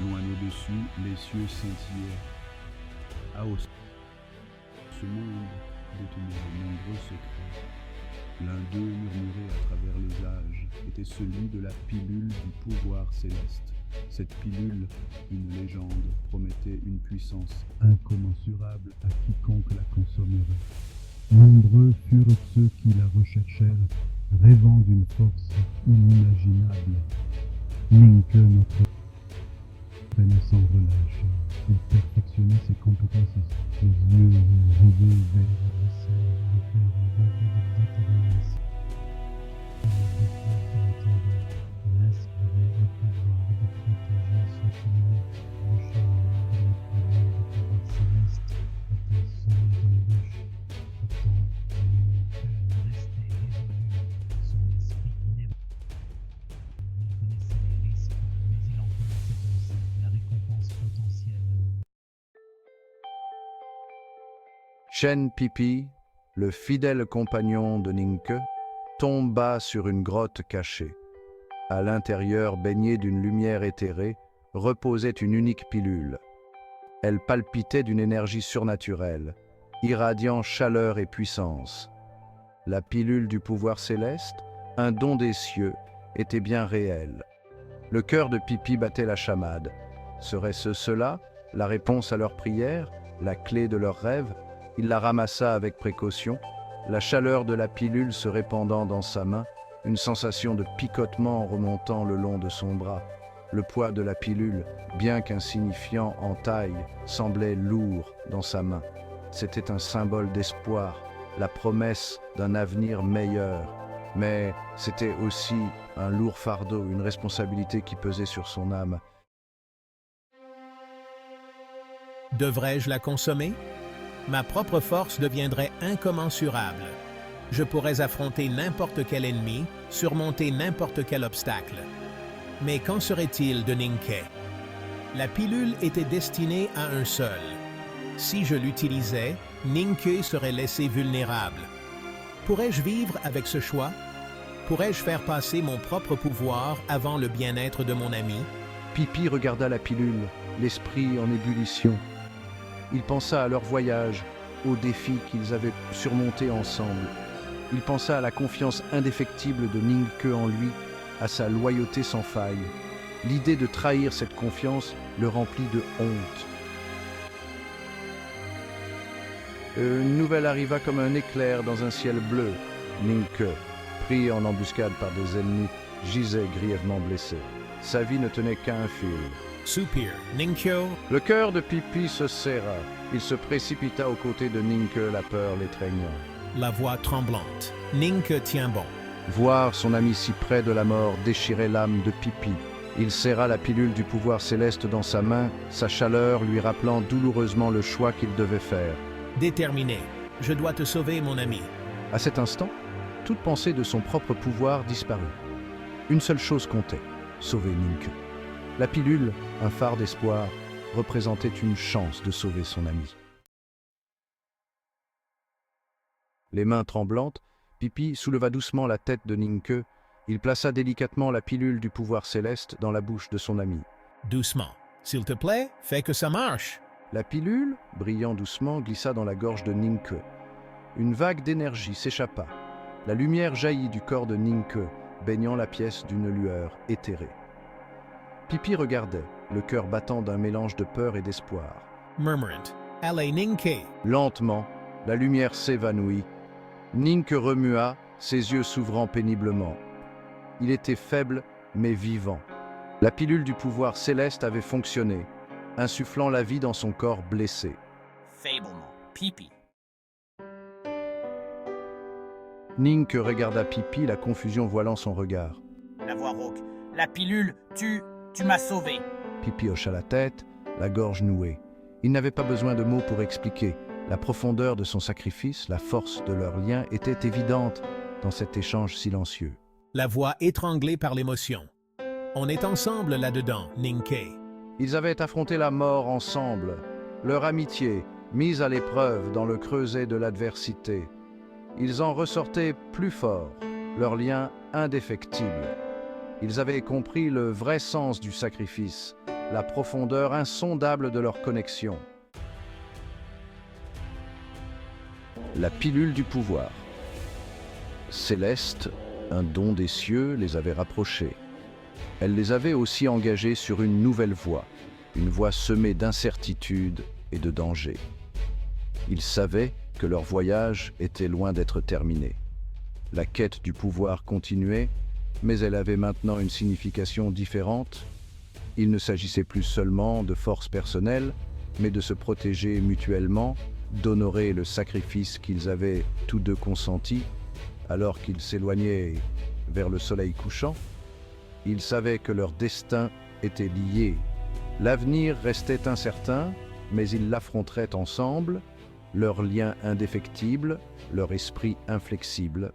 Loin au-dessus, les cieux scintillaient. À haut, ce monde détenait de nombreux secrets. L'un d'eux, murmuré à travers les âges, était celui de la pilule du pouvoir céleste. Cette pilule, une légende, promettait une puissance incommensurable à quiconque la consommerait. Nombreux furent ceux qui la recherchèrent, rêvant d'une force inimaginable. Ninke, notre peine sans relâche, il perfectionnait ses compétences, les yeux rivés vers le ciel, le cœur aveugle de détermination. Il aspirait au pouvoir de protéger ceux qui aimaient. Le chemin de la pilule du pouvoir céleste était semé d'embûches. Pourtant, Ninke restait résolu, son esprit inébranlable. Il connaissait les risques, mais il en connaissait aussi la récompense potentielle. Shen Pipi, le fidèle compagnon de Ninke, tomba sur une grotte cachée. À l'intérieur, baignée d'une lumière éthérée, reposait une unique pilule. Elle palpitait d'une énergie surnaturelle, irradiant chaleur et puissance. La pilule du pouvoir céleste, un don des cieux, était bien réelle. Le cœur de Pipi battait la chamade. Serait-ce cela, la réponse à leurs prières, la clé de leurs rêves? Il la ramassa avec précaution, la chaleur de la pilule se répandant dans sa main, une sensation de picotement remontant le long de son bras. Le poids de la pilule, bien qu'insignifiant en taille, semblait lourd dans sa main. C'était un symbole d'espoir, la promesse d'un avenir meilleur. Mais c'était aussi un lourd fardeau, une responsabilité qui pesait sur son âme. Devrais-je la consommer? Ma propre force deviendrait incommensurable. Je pourrais affronter n'importe quel ennemi, surmonter n'importe quel obstacle. Mais qu'en serait-il de Ninke? La pilule était destinée à un seul. Si je l'utilisais, Ninke serait laissé vulnérable. Pourrais-je vivre avec ce choix? Pourrais-je faire passer mon propre pouvoir avant le bien-être de mon ami? Pipi regarda la pilule, l'esprit en ébullition. Il pensa à leur voyage, aux défis qu'ils avaient surmontés ensemble. Il pensa à la confiance indéfectible de Ninke en lui, à sa loyauté sans faille. L'idée de trahir cette confiance le remplit de honte. Une nouvelle arriva comme un éclair dans un ciel bleu. Ninke, pris en embuscade par des ennemis, gisait grièvement blessé. Sa vie ne tenait qu'à un fil. Soupir, Ninkyo. Le cœur de Pipi se serra. Il se précipita aux côtés de Ninke, la peur l'étreignant. La voix tremblante. Ninke tient bon. Voir son ami si près de la mort déchirait l'âme de Pipi. Il serra la pilule du pouvoir céleste dans sa main, sa chaleur lui rappelant douloureusement le choix qu'il devait faire. Déterminé. Je dois te sauver, mon ami. À cet instant, toute pensée de son propre pouvoir disparut. Une seule chose comptait, sauver Ninke. La pilule, un phare d'espoir, représentait une chance de sauver son ami. Les mains tremblantes, Pipi souleva doucement la tête de Ninke. Il plaça délicatement la pilule du pouvoir céleste dans la bouche de son ami. Doucement. S'il te plaît, fais que ça marche. La pilule, brillant doucement, glissa dans la gorge de Ninke. Une vague d'énergie s'échappa. La lumière jaillit du corps de Ninke, baignant la pièce d'une lueur éthérée. Pipi regardait, le cœur battant d'un mélange de peur et d'espoir. Murmurant. Allez, Ninke. Lentement, la lumière s'évanouit. Ninke remua, ses yeux s'ouvrant péniblement. Il était faible, mais vivant. La pilule du pouvoir céleste avait fonctionné, insufflant la vie dans son corps blessé. Faiblement, Pipi. Ninke regarda Pipi, la confusion voilant son regard. La voix rauque. La pilule, tu m'as sauvé. Pipi hocha la tête, la gorge nouée. Il n'avait pas besoin de mots pour expliquer. La profondeur de son sacrifice, la force de leur lien était évidente dans cet échange silencieux. La voix étranglée par l'émotion. On est ensemble là-dedans, Ninke. Ils avaient affronté la mort ensemble, leur amitié mise à l'épreuve dans le creuset de l'adversité. Ils en ressortaient plus forts, leur lien indéfectible. Ils avaient compris le vrai sens du sacrifice, la profondeur insondable de leur connexion. La pilule du pouvoir. Céleste, un don des cieux, les avait rapprochés. Elle les avait aussi engagés sur une nouvelle voie, une voie semée d'incertitudes et de dangers. Ils savaient que leur voyage était loin d'être terminé. La quête du pouvoir continuait, mais elle avait maintenant une signification différente. Il ne s'agissait plus seulement de force personnelle, mais de se protéger mutuellement, d'honorer le sacrifice qu'ils avaient tous deux consenti, alors qu'ils s'éloignaient vers le soleil couchant. Ils savaient que leur destin était lié. L'avenir restait incertain, mais ils l'affronteraient ensemble, leur lien indéfectible, leur esprit inflexible.